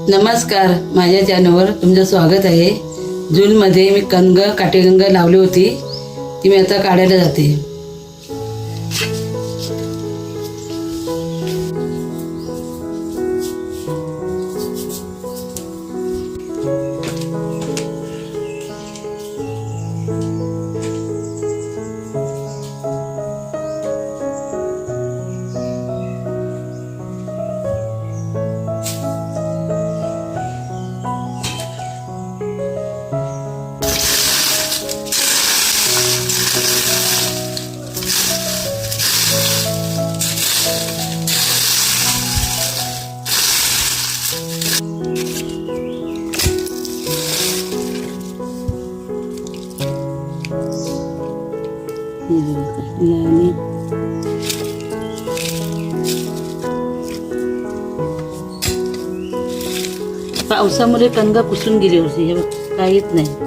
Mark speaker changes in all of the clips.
Speaker 1: नमस्कार, माझ्या चॅनलवर तुमचं स्वागत आहे. जूनमध्ये मी काटेगंग लावली होती, ती मी आता काढायला जाते. पावसामुळे कणगा पुसून गेली होती, काहीच नाही.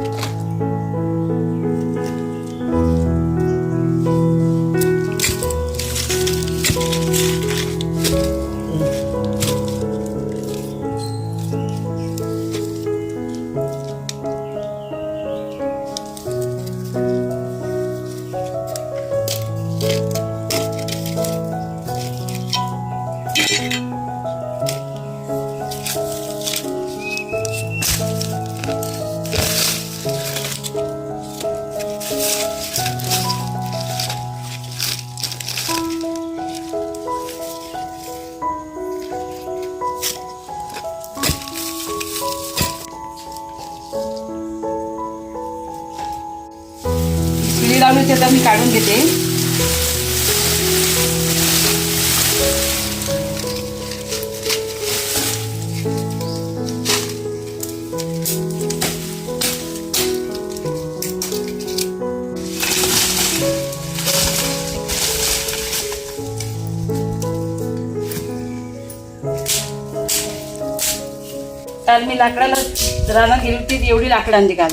Speaker 1: लावली आता मी काढून घेते. काल मी लाकडाला रानात गेली होती, एवढी लाकडं आणली काल.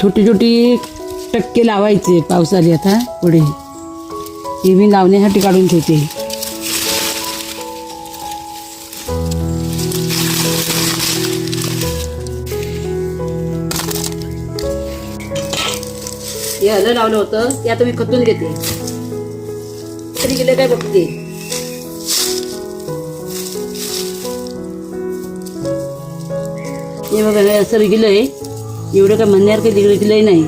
Speaker 1: छोटी छोटी टक्के लावायचे पावसाळी. आता पुढे हे मी लावण्यासाठी काढून ठेवते. हे हलं लावलं होतं, ते आता मी खतून घेते. तरी गेले काय बघते. हे बघा हे असं गेलंय, एवढं काय म्हणण्यासारखं दिलंय नाही.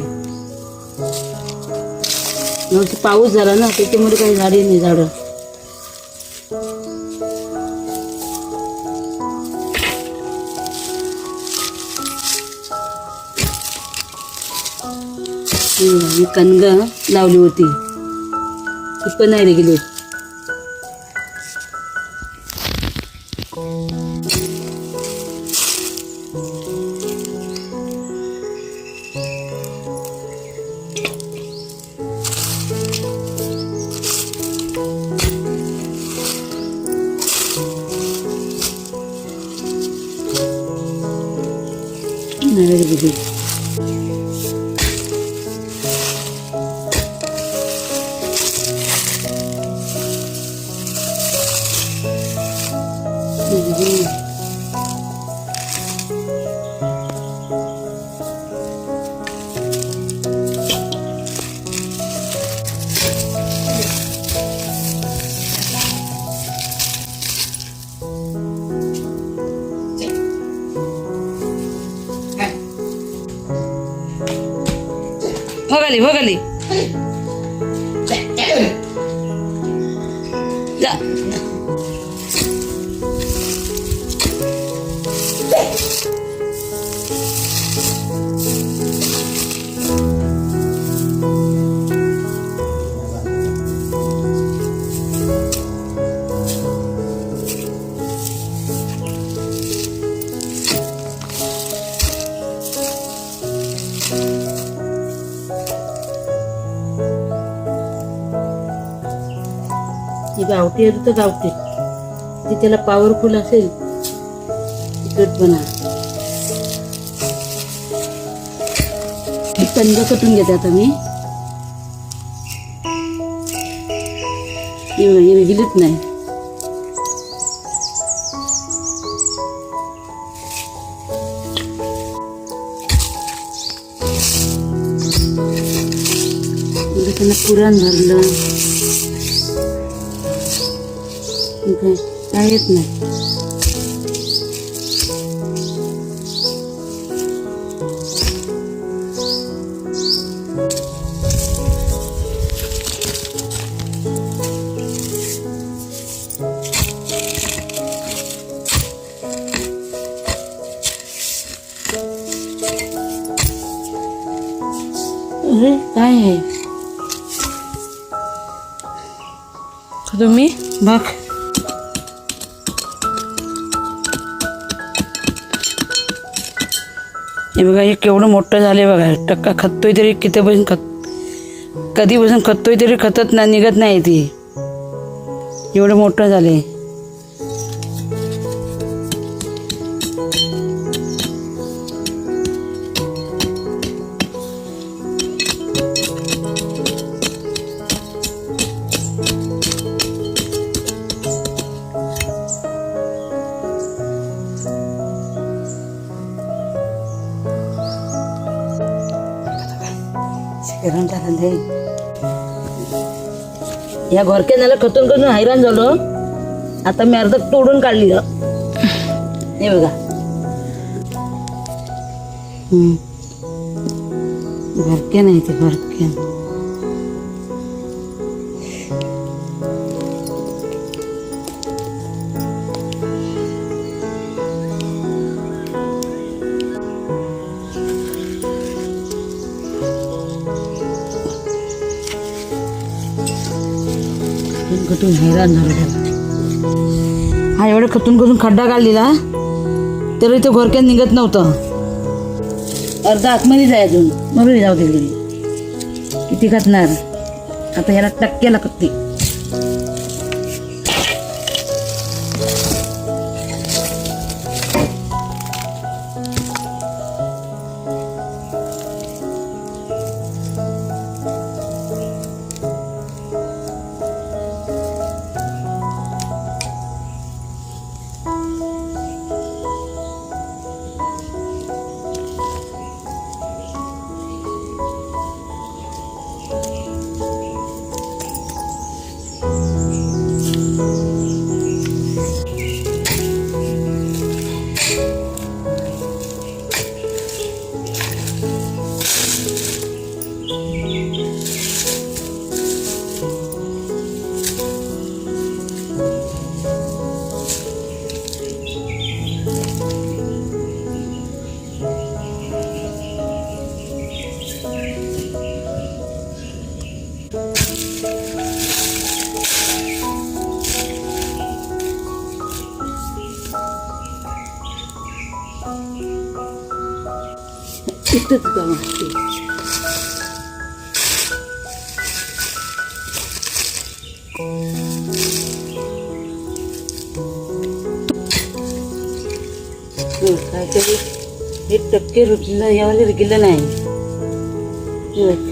Speaker 1: पाऊस झाला ना, त्याच्यामुळे काही झाली नाही झाडं. मी कणगं लावली होती ती पण नाही गेली. नाही गेली. हो गली जा. ही गावठी आहे तर गावठी ती त्याला पॉवरफुल असेल तिखटपणा. ही कणगं कटून घेते आता मी. ही गेलीच नाही. त्यांना पुरण भरलं काय येत नाही. अरे काय आहे तुम्ही बघ. हे बघा हे केवढं मोठं झाले बघा. टक्का खततोय तरी कितीपासून कधीपासून खततोय तरी खतत ना निघत नाही ती. एवढं मोठं झाले. या घोरक्याला खतून करून हैराण झालो. आता मी अर्ध तोडून काढली. हे बघा घरक्या नाही ते घरक्या. खतून हैराण झालो. हा एवढं खतून करून खड्डा काढलेला तरी तो घोरक्यात निघत नव्हतं. अर्धा आतमध्ये जाय अजून मरून जाऊ दे. किती खातणार आता याला टक्क्याला कत्ती. इथंच जाऊ. काहीतरी हे टक्के रुटलं यावर गेलं नाही. हे बघ.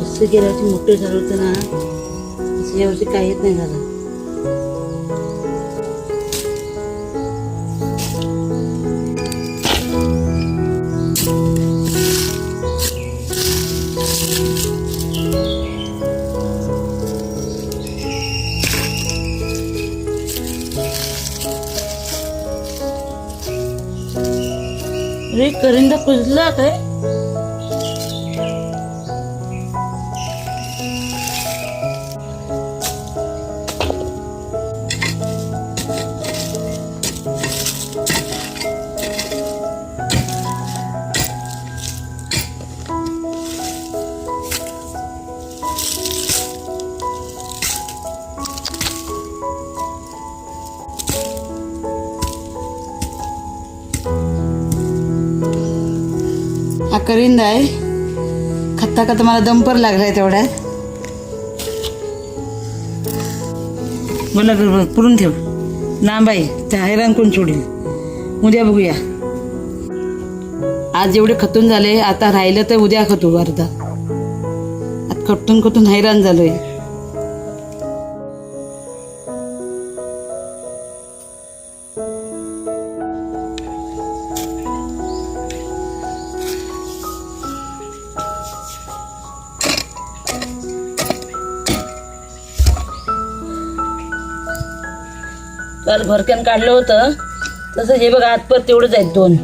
Speaker 1: असं गेल्या वर्षी मोठं झालं होतं ना, असं यावर्षी काहीच नाही झालं. अरे करिंदा कुजला काय? हा करिंदा आहे. खाता खाता मला दंपर लागलाय तेवढ्यात. बोला बरोबर पुरून ठेव. लांब आहे त्या हैराण कोण सोडील. उद्या बघूया. आज एवढे खतून झाले, आता राहिलं तर उद्या खतू अर्धा. आता खतून खतून हैराण झालोय. काल घरक्यान काढलं होतं तसं हे बघ आतपर तेवढंच आहेत 2.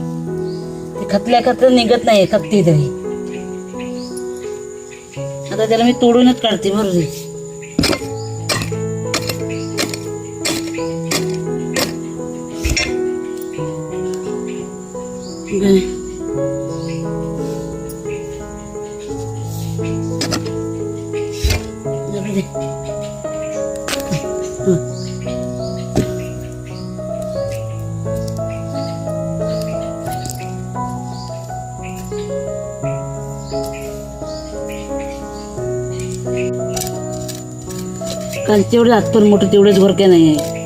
Speaker 1: ते खतल्या खतलं निघत नाही खपती तरी. आता त्याला मी तोडूनच काढते बरोबर. काल तेवढं आतपर मोठं तेवढंच घोरक्या नाही आहे.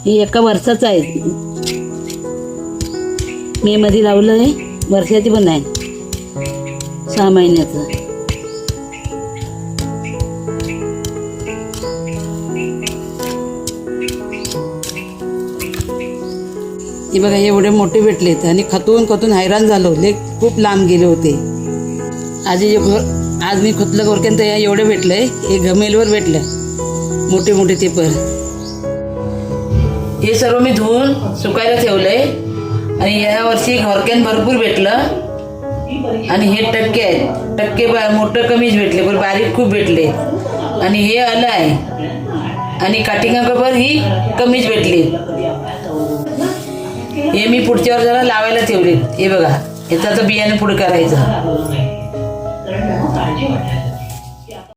Speaker 1: हे एका वर्षाचं आहे. मे मध्ये लावलं आहे. वर्षाची पण नाही, 6 महिन्याचं. हे बघा एवढे मोठे भेटलेत आणि खतून खतून हैराण झालो. लेक खूप लांब गेले होते. आज मी खुतलं गोरक्यान तर एवढे भेटलंय. हे गमेलवर भेटलं मोठे मोठे ते पर. हे सर्व मी धुवून सुकायला ठेवलंय. आणि या वर्षी घोरक्यान भरपूर भेटलं. आणि हे टक्के आहेत. टक्के मोठं कमीच भेटले पण बारीक खूप भेटले. आणि हे आलं आहे. आणि काटिंगा कबर ही कमीच भेटली. हे मी पुढच्या वर्षाला लावायला ठेवले. हे बघा याचा तर बियाणे पुढे करायचं.